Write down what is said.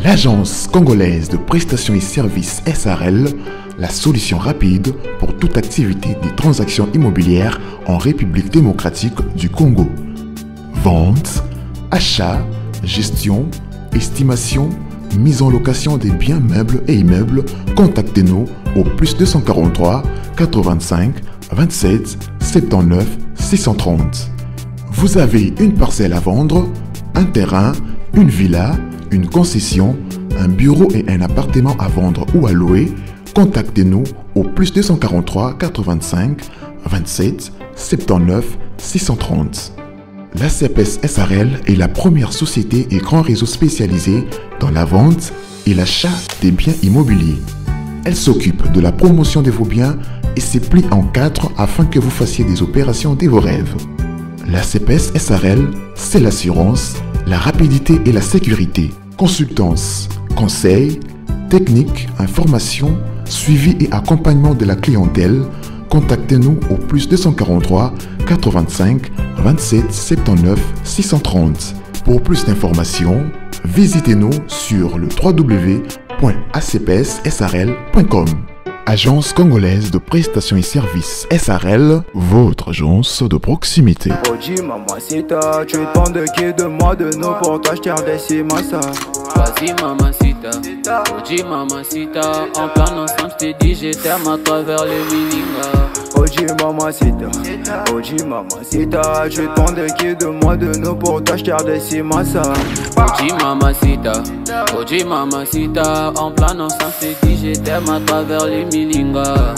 L'Agence congolaise de prestations et services SARL, la solution rapide pour toute activité des transactions immobilières en République démocratique du Congo. Vente, achat, gestion, estimation, mise en location des biens meubles et immeubles, contactez-nous au plus 243 85 27 79 630. Vous avez une parcelle à vendre, un terrain, une villa, une concession, un bureau et un appartement à vendre ou à louer, contactez-nous au plus 243 85 27 79 630. L'ACPS SARL est la première société et grand réseau spécialisé dans la vente et l'achat des biens immobiliers. Elle s'occupe de la promotion de vos biens et se plie en 4 afin que vous fassiez des opérations de vos rêves. L'ACPS SARL, c'est l'assurance, la rapidité et la sécurité. Consultance, conseils, techniques, informations, suivi et accompagnement de la clientèle. Contactez-nous au plus 243 85 27 79 630. Pour plus d'informations, visitez-nous sur le www.acpssarl.com. Agence congolaise de prestations et services SARL, votre agence de proximité. Oji mamacita, tu demandes qui de moi de nous pour t'acheter des cimasa. Vas-y mamacita, Oji mamacita, en plan ensemble je t'ai dit je t'aime à travers le Milinga. Oji mamacita, tu demandes qui de moi de nous pour t'acheter des cimasa. Oji mamacita, en plan ensemble je t'ai dit je t'aime à travers le Milinga.